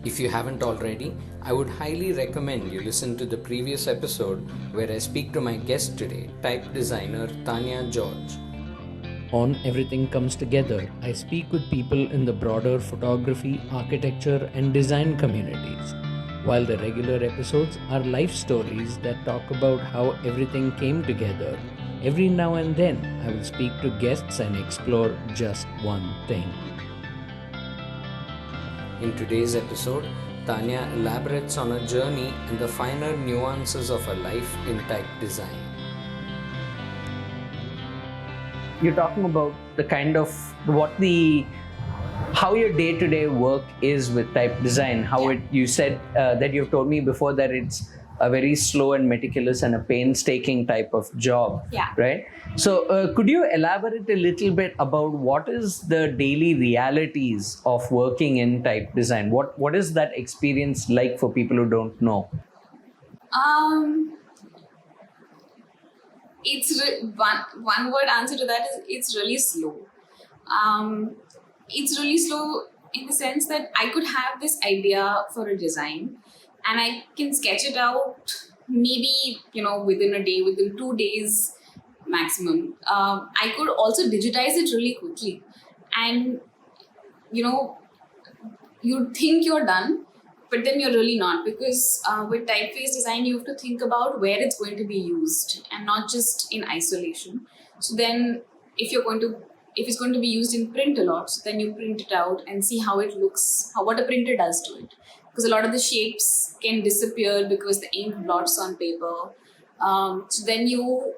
If you haven't already, I would highly recommend you listen to the previous episode where I speak to my guest today, type designer Tanya George. On Everything Comes Together, I speak with people in the broader photography, architecture, and design communities, while the regular episodes are life stories that talk about how everything came together. Every now and then, I will speak to guests and explore just one thing. In today's episode, Tanya elaborates on a journey and the finer nuances of a life in type design. You're talking about the kind of how your day-to-day work is with type design. You said that you've told me before that it's a very slow and meticulous and a painstaking type of job, right? So could you elaborate a little bit about what is the daily realities of working in type design? What is that experience like for people who don't know? One word answer to that is it's really slow. It's really slow in the sense that I could have this idea for a design and I can sketch it out maybe within a day, within 2 days maximum. I could also digitize it really quickly, and you think you're done, but then you're really not, because with typeface design you have to think about where it's going to be used and not just in isolation. So then if it's going to be used in print a lot, so then you print it out and see how it looks, what a printer does to it, because a lot of the shapes can disappear because the ink blots on paper. So then you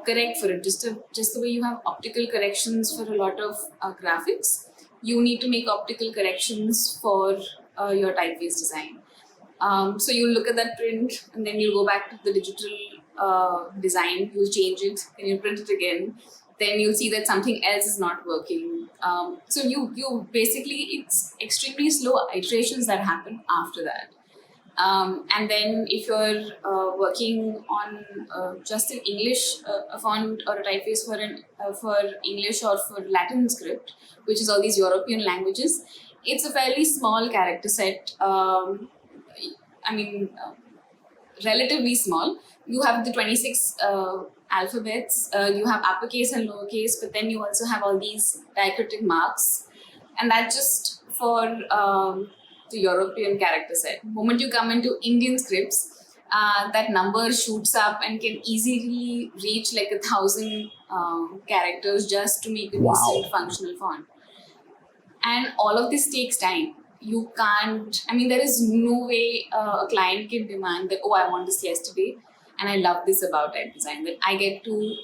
correct for it, just the way you have optical corrections for a lot of graphics. You need to make optical corrections for your typeface design. So you look at that print and then you go back to the digital design, you change it, then you print it again, then you'll see that something else is not working. So you basically, it's extremely slow iterations that happen after that. And then if you're working on just an English, a font or a typeface for English or for Latin script, which is all these European languages, it's a fairly small character set. Relatively small. You have the 26 alphabets, you have uppercase and lowercase, but then you also have all these diacritic marks, and that's just for the European character set. The moment you come into Indian scripts, that number shoots up and can easily reach like 1,000 characters just to make a decent functional font. And all of this takes time. You can't, there is no way a client can demand that, I want this yesterday. And I love this about type design, that I get to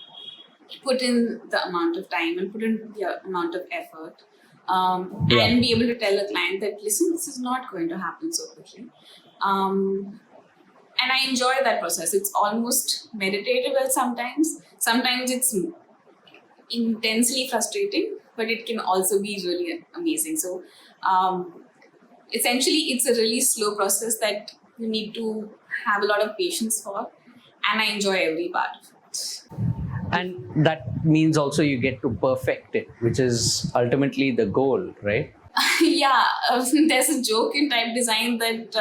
put in the amount of time and put in the amount of effort and be able to tell a client that, listen, this is not going to happen so quickly. And I enjoy that process. It's almost meditative sometimes. Sometimes it's intensely frustrating, but it can also be really amazing. So essentially, it's a really slow process that you need to have a lot of patience for, and I enjoy every part of it. And that means also you get to perfect it, which is ultimately the goal, right? There's a joke in type design that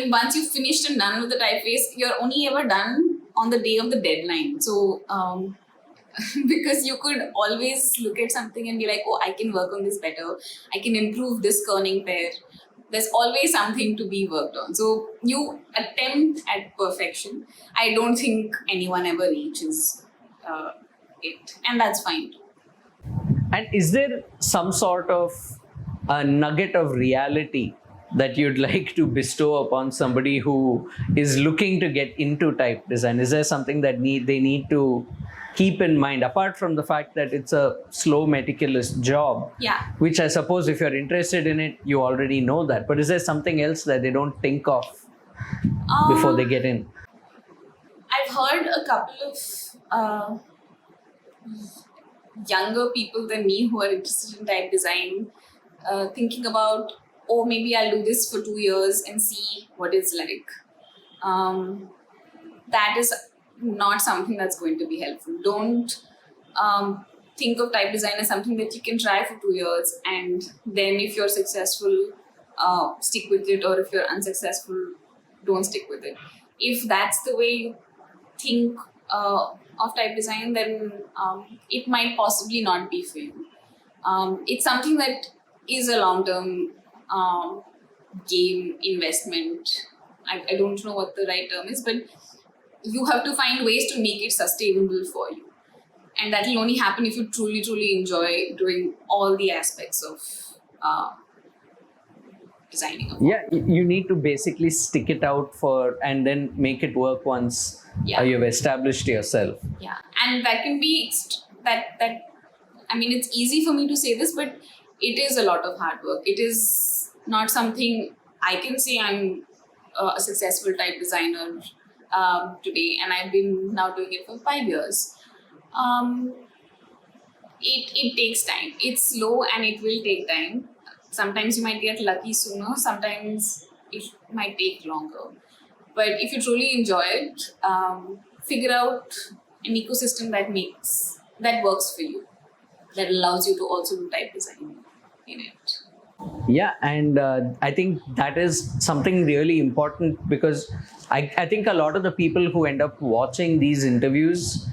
once you've finished and done with the typeface, you're only ever done on the day of the deadline. So because you could always look at something and be like, I can work on this better, I can improve this kerning pair. There's always something to be worked on. So you attempt at perfection. I don't think anyone ever reaches it, and that's fine. And is there some sort of a nugget of reality that you'd like to bestow upon somebody who is looking to get into type design? Is there something that they need to keep in mind, apart from the fact that it's a slow, meticulous job, which I suppose if you're interested in it, you already know that. But is there something else that they don't think of before they get in? I've heard a couple of younger people than me who are interested in type design thinking about, maybe I'll do this for 2 years and see what it's like. That is not something that's going to be helpful. Don't think of type design as something that you can try for 2 years, and then if you're successful, stick with it, or if you're unsuccessful, don't stick with it. If that's the way you think of type design, then it might possibly not be for you. It's something that is a long-term game investment. I don't know what the right term is, but you have to find ways to make it sustainable for you. And that will only happen if you truly, truly enjoy doing all the aspects of designing. Yeah, you need to basically stick it out and then make it work once you've established yourself. Yeah, and that can be I mean, it's easy for me to say this, but it is a lot of hard work. It is not something I can say I'm a successful type designer today, and I've been now doing it for 5 years. It takes time. It's slow and it will take time. Sometimes you might get lucky sooner, sometimes it might take longer. But if you truly enjoy it, figure out an ecosystem that works for you, that allows you to also do type design in it. Yeah, and I think that is something really important, because I think a lot of the people who end up watching these interviews,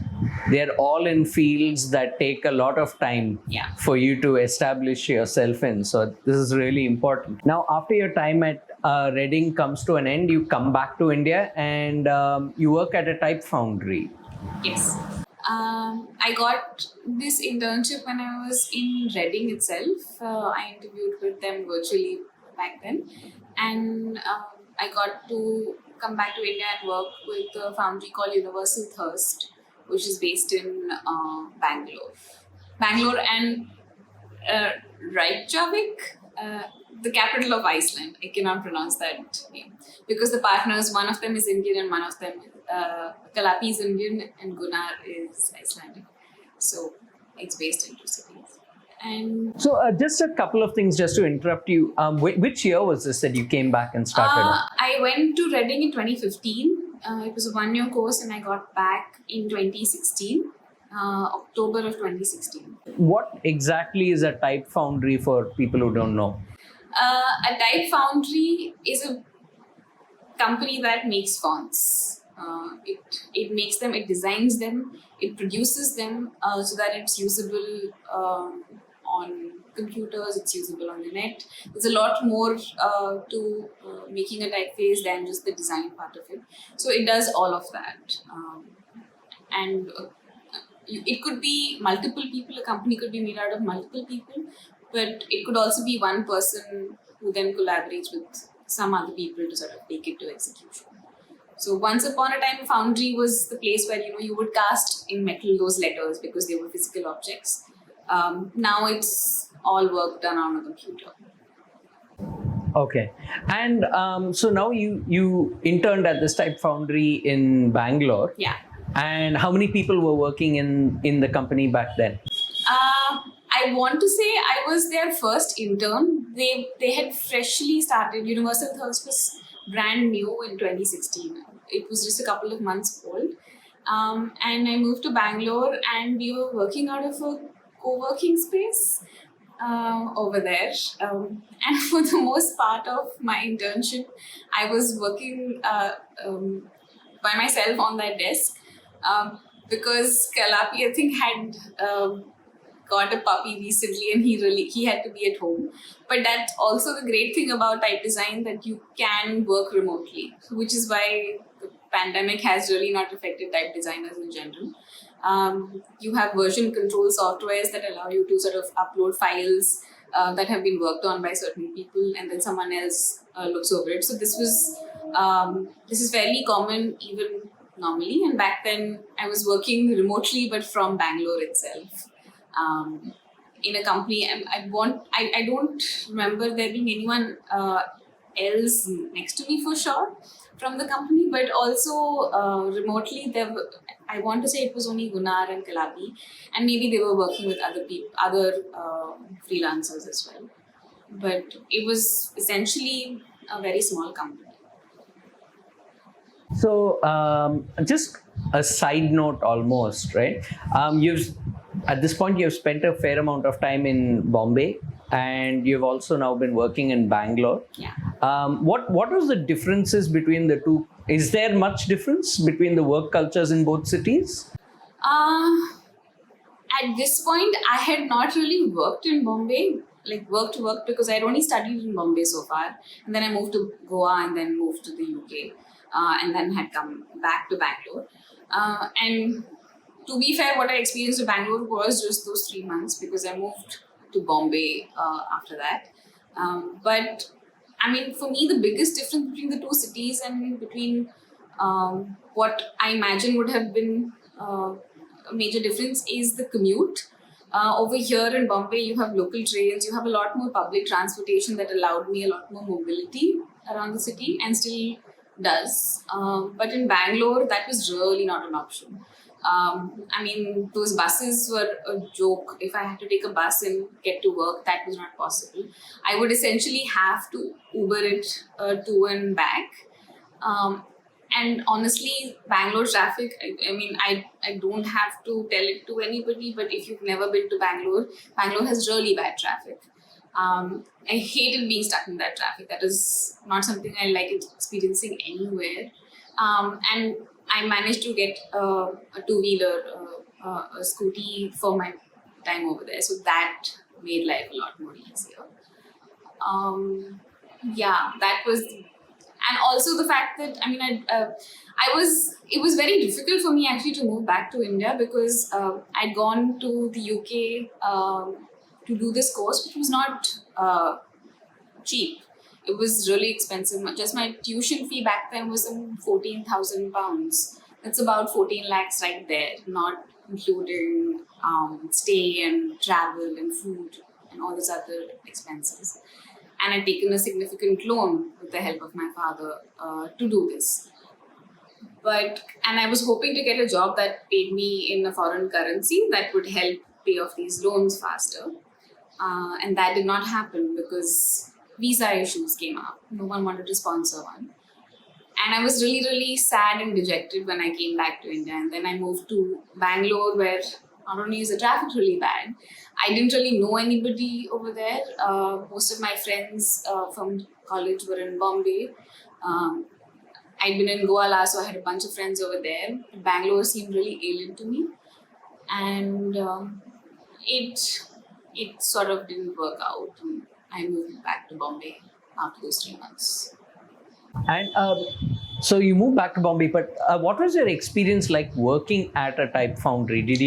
they're all in fields that take a lot of time for you to establish yourself in. So this is really important. Now, after your time at Reading comes to an end, you come back to India and you work at a type foundry. Yes. I got this internship when I was in Reading itself. I interviewed with them virtually back then, and I got to come back to India and work with a foundry called Universal Thirst, which is based in Bangalore and Reykjavik, the capital of Iceland. I cannot pronounce that name because the partners, one of them is Indian and one of them, Kalapi is Indian and Gunnar is Icelandic. So it's based in two cities. And so just a couple of things just to interrupt you. Which year was this that you came back and started? I went to Reading in 2015. It was a 1-year course and I got back in 2016, October of 2016. What exactly is a type foundry for people who don't know? A type foundry is a company that makes fonts. It makes them, it designs them, it produces them so that it's usable on computers, it's usable on the net. There's a lot more to making a typeface than just the design part of it. So it does all of that. And it could be multiple people, a company could be made out of multiple people, but it could also be one person who then collaborates with some other people to sort of take it to execution. So once upon a time, Foundry was the place where you would cast in metal those letters because they were physical objects. Now it's all work done on a computer. Okay, and so now you interned at this type foundry in Bangalore. Yeah. And how many people were working in the company back then? I want to say I was their first intern. They had freshly started. Universal Thirst was brand new in 2016. It was just a couple of months old. And I moved to Bangalore and we were working out of a co-working space over there. And for the most part of my internship, I was working by myself on that desk because Kalapi, I think, had got a puppy recently and he had to be at home. But that's also the great thing about type design, that you can work remotely, which is why the pandemic has really not affected type designers in general. You have version control softwares that allow you to sort of upload files that have been worked on by certain people and then someone else looks over it. So this is fairly common even normally, and back then I was working remotely but from Bangalore itself. In a company, I don't remember there being anyone else next to me for sure from the company, but also remotely I want to say it was only Gunnar and Kalapi, and maybe they were working with other people, other freelancers as well. But it was essentially a very small company. So just a side note almost, right? At this point, you've spent a fair amount of time in Bombay. and you've also now been working in Bangalore. Yeah. What are the differences between the two? Is there much difference between the work cultures in both cities? Uh, at this point, I had not really worked in Bombay, like worked because I'd only studied in Bombay so far. And then I moved to Goa and then moved to the UK and then had come back to Bangalore. And to be fair, what I experienced in Bangalore was just those 3 months because I moved to Bombay after that. But I mean, for me, the biggest difference between the two cities and between what I imagine would have been a major difference is the commute. Over here in Bombay, you have local trains, you have a lot more public transportation that allowed me a lot more mobility around the city and still does. But in Bangalore, that was really not an option. I mean, those buses were a joke. If I had to take a bus and get to work, that was not possible. I would essentially have to Uber it to and back. And honestly, Bangalore traffic, I mean, I don't have to tell it to anybody, but if you've never been to Bangalore, Bangalore has really bad traffic. I hated being stuck in that traffic. That is not something I like experiencing anywhere. And I managed to get a two-wheeler, a scooty for my time over there. So that made life a lot more easier. Yeah, that was, and also the fact that I mean, it was very difficult for me actually to move back to India because I'd gone to the UK to do this course, which was not cheap. It was really expensive. Just my tuition fee back then was £14,000. That's about 14 lakhs right there, not including stay and travel and food and all these other expenses. And I'd taken a significant loan with the help of my father to do this. And I was hoping to get a job that paid me in a foreign currency that would help pay off these loans faster. And that did not happen because visa issues came up. No one wanted to sponsor one. And I was really, really sad and dejected when I came back to India. And then I moved to Bangalore, where not only is the traffic really bad, I didn't really know anybody over there. Most of my friends from college were in Bombay. I'd been in Goa, so I had a bunch of friends over there. Bangalore seemed really alien to me. And it sort of didn't work out. And I moved back to Bombay after those 3 months. And so you moved back to Bombay, but what was your experience like working at a type foundry? Did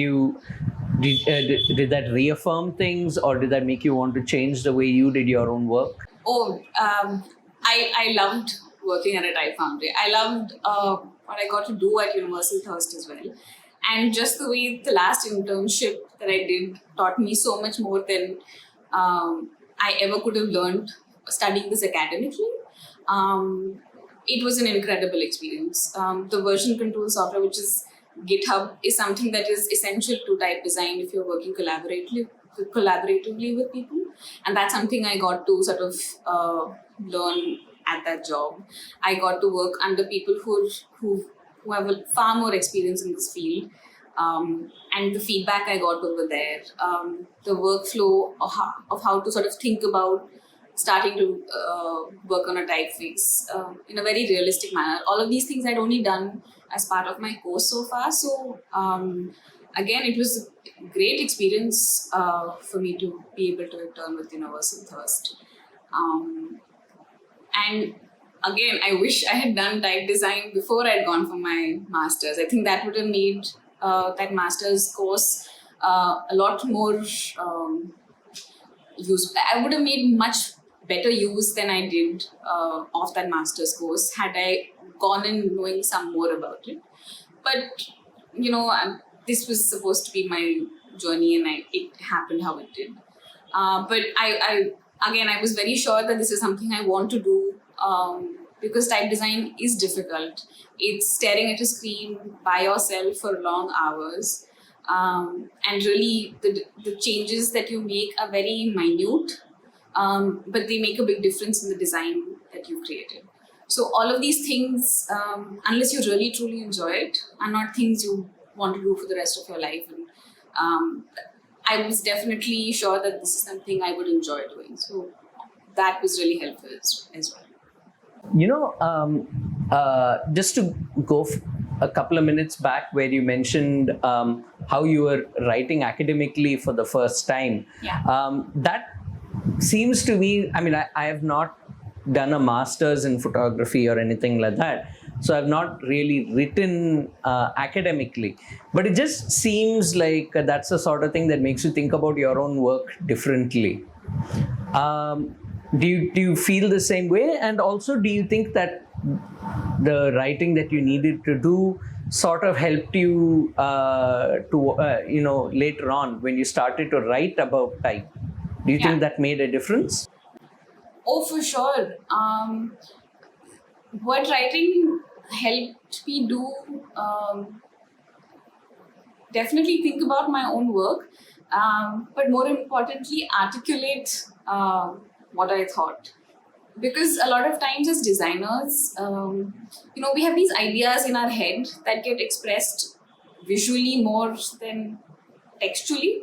that reaffirm things, or did that make you want to change the way you did your own work? I loved working at a type foundry. I loved what I got to do at Universal Thirst as well. And just the way the last internship that I did taught me so much more than I ever could have learned studying this academically. It was an incredible experience. The version control software, which is GitHub, is something that is essential to type design if you're working collaboratively with people. And that's something I got to sort of learn at that job. I got to work under people who have a far more experience in this field. And the feedback I got over there, the workflow of how to sort of think about starting to work on a typeface in a very realistic manner. All of these things I'd only done as part of my course so far. So again, it was a great experience for me to be able to return with Universal Thirst. And again, I wish I had done type design before I'd gone for my master's. I think that would have made that master's course a lot more useful. I would have made much better use than I did of that master's course had I gone in knowing some more about it. But, this was supposed to be my journey and it happened how it did. But I was very sure that this is something I want to do because type design is difficult. It's staring at a screen by yourself for long hours. And really the changes that you make are very minute, but they make a big difference in the design that you've created. So all of these things, unless you really truly enjoy it, are not things you want to do for the rest of your life. And I was definitely sure that this is something I would enjoy doing. So that was really helpful as well. Just to go a couple of minutes back where you mentioned how you were writing academically for the first time. Yeah. That seems to me, I have not done a master's in photography or anything like that. So I've not really written academically. But it just seems like that's the sort of thing that makes you think about your own work differently. Do you feel the same way? And also, do you think that the writing that you needed to do sort of helped you later on when you started to write about type? Do you think that made a difference? Oh, for sure. What writing helped me do, definitely think about my own work, but more importantly, articulate what I thought. Because a lot of times as designers, we have these ideas in our head that get expressed visually more than textually.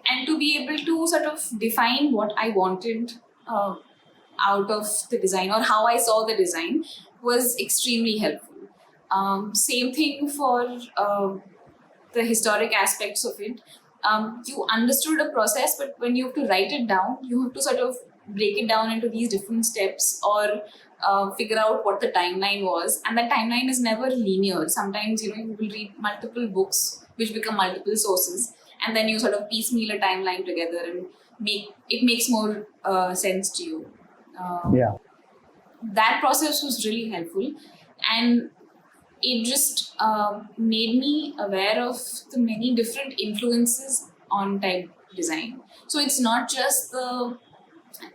And to be able to sort of define what I wanted out of the design or how I saw the design was extremely helpful. Same thing for the historic aspects of it. You understood a process, but when you have to write it down, you have to sort of break it down into these different steps or figure out what the timeline was. And that timeline is never linear. Sometimes, you will read multiple books which become multiple sources, and then you sort of piecemeal a timeline together and makes more sense to you. That process was really helpful, and it just made me aware of the many different influences on type design. So it's not just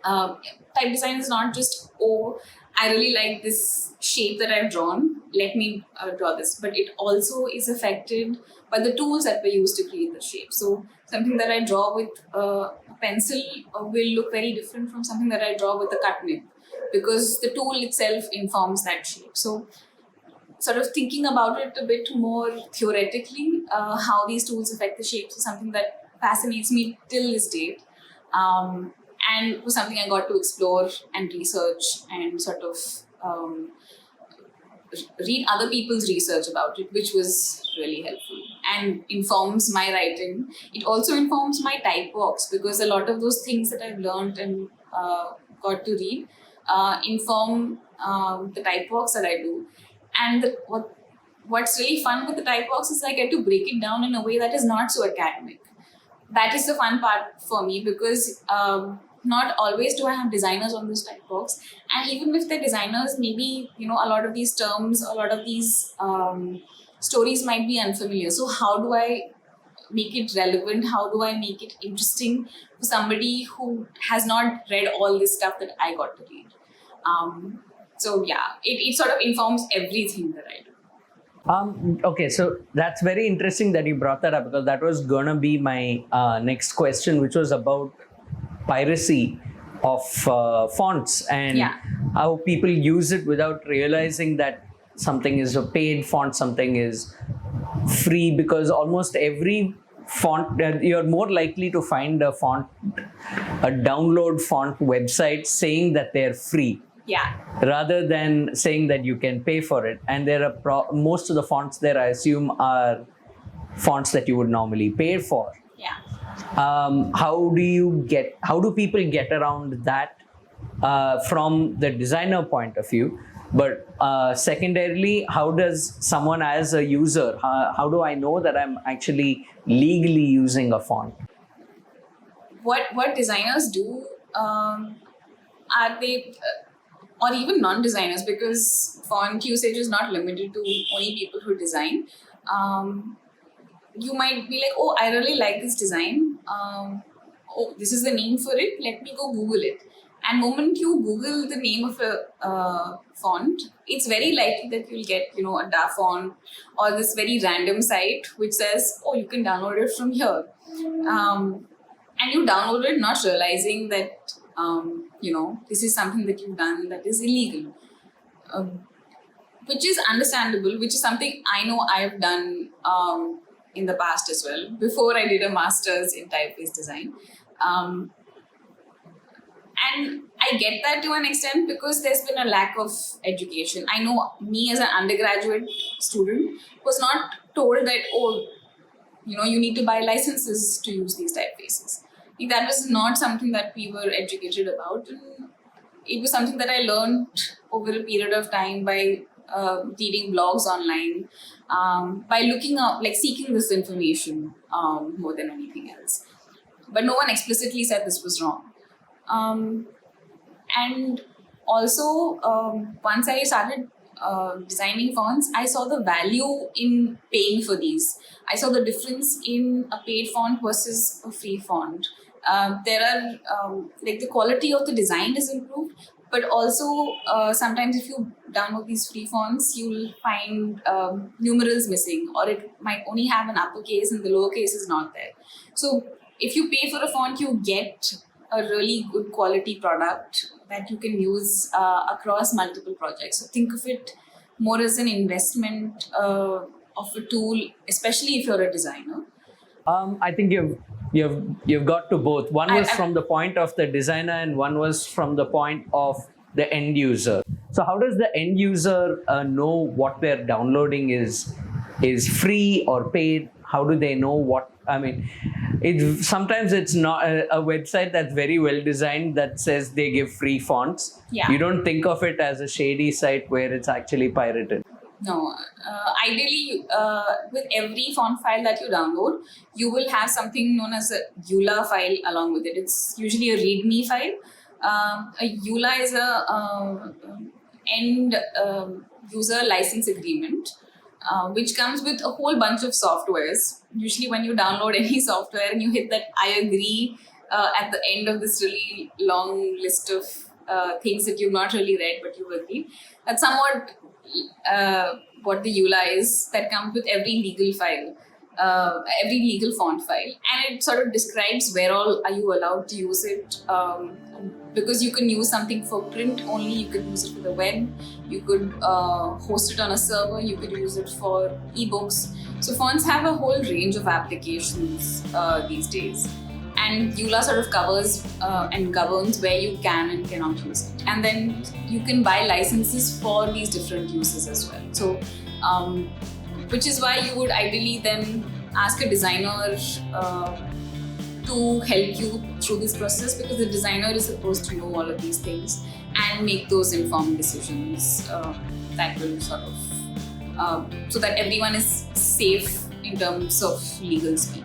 type design is not just, oh, I really like this shape that I've drawn, let me draw this, but it also is affected by the tools that were used to create the shape. So something that I draw with a pencil will look very different from something that I draw with a cut nib, because the tool itself informs that shape. So sort of thinking about it a bit more theoretically, how these tools affect the shapes is something that fascinates me till this date. And it was something I got to explore and research and sort of read other people's research about it, which was really helpful and informs my writing. It also informs my type works, because a lot of those things that I've learned and got to read inform the type works that I do. And what's really fun with the type works is I get to break it down in a way that is not so academic. That is the fun part for me, because not always do I have designers on those type works. And even if they're designers, maybe, a lot of these terms, a lot of these stories might be unfamiliar. So how do I make it relevant? How do I make it interesting for somebody who has not read all this stuff that I got to read? So yeah, it sort of informs everything that I do. Okay, so that's very interesting that you brought that up, because that was gonna be my next question, which was about piracy of fonts and how people use it without realizing that something is a paid font, something is free, because almost every font, you're more likely to find a download font website saying that they're free. Yeah. Rather than saying that you can pay for it. And there are most of the fonts there, I assume, are fonts that you would normally pay for. Yeah. How do people get around that from the designer point of view? But secondarily, how does someone as a user, how do I know that I'm actually legally using a font? What designers do, are they, or even non-designers, because font usage is not limited to only people who design. You might be like, oh, I really like this design. Oh, this is the name for it. Let me go Google it. And moment you Google the name of a font, it's very likely that you'll get, a DA font or this very random site which says, oh, you can download it from here. And you download it not realizing that, this is something that you've done that is illegal. Which is understandable, which is something I know I've done in the past as well, before I did a master's in typeface design. And I get that to an extent because there's been a lack of education. I know me as an undergraduate student was not told that, oh, you need to buy licenses to use these typefaces. I think that was not something that we were educated about. And it was something that I learned over a period of time by reading blogs online, by looking up, like seeking this information more than anything else. But no one explicitly said this was wrong. And also, once I started designing fonts, I saw the value in paying for these. I saw the difference in a paid font versus a free font. There are like the quality of the design is improved, but also sometimes if you download these free fonts, you'll find numerals missing, or it might only have an uppercase and the lowercase is not there. So if you pay for a font, you get a really good quality product that you can use across multiple projects. So think of it more as an investment of a tool, especially if you're a designer. I think you've got to both. One was from the point of the designer, and one was from the point of the end user. So how does the end user know what they're downloading is free or paid? How do they know what? I mean, sometimes it's not a website that's very well designed that says they give free fonts. Yeah. You don't think of it as a shady site where it's actually pirated. No, ideally, with every font file that you download, you will have something known as a EULA file along with it. It's usually a README file. A EULA is a end user license agreement, which comes with a whole bunch of softwares. Usually when you download any software and you hit that I agree at the end of this really long list of things that you've not really read but you agree, that's somewhat what the EULA is, that comes with every legal file, every legal font file, and it sort of describes where all are you allowed to use it, because you can use something for print only, you could use it for the web, you could host it on a server, you could use it for ebooks. So fonts have a whole range of applications these days, and EULA sort of covers and governs where you can and cannot use it. And then you can buy licenses for these different uses as well. So, which is why you would ideally then ask a designer to help you through this process, because the designer is supposed to know all of these things and make those informed decisions that will sort of, so that everyone is safe in terms of legal speak.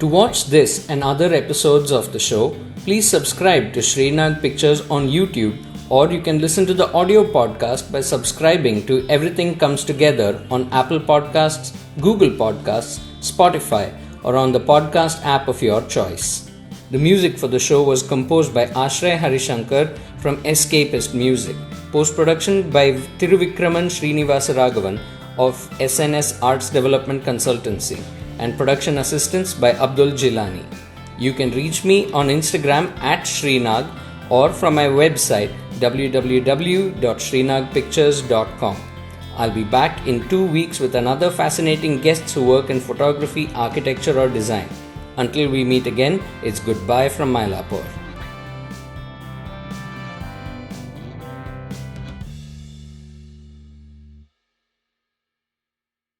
To watch this and other episodes of the show, please subscribe to Sreenag Pictures on YouTube, or you can listen to the audio podcast by subscribing to Everything Comes Together on Apple Podcasts, Google Podcasts, Spotify, or on the podcast app of your choice. The music for the show was composed by Aashray Harishankar from Escapist Music. Post-production by Thiruvikraman Srinivasaraghavan of SNS Arts Development Consultancy, and production assistance by Abdul Jeelani. You can reach me on Instagram @Sreenag or from my website www.sreenagpictures.com. I'll be back in 2 weeks with another fascinating guests who work in photography, architecture or design. Until we meet again, it's goodbye from Mylapore.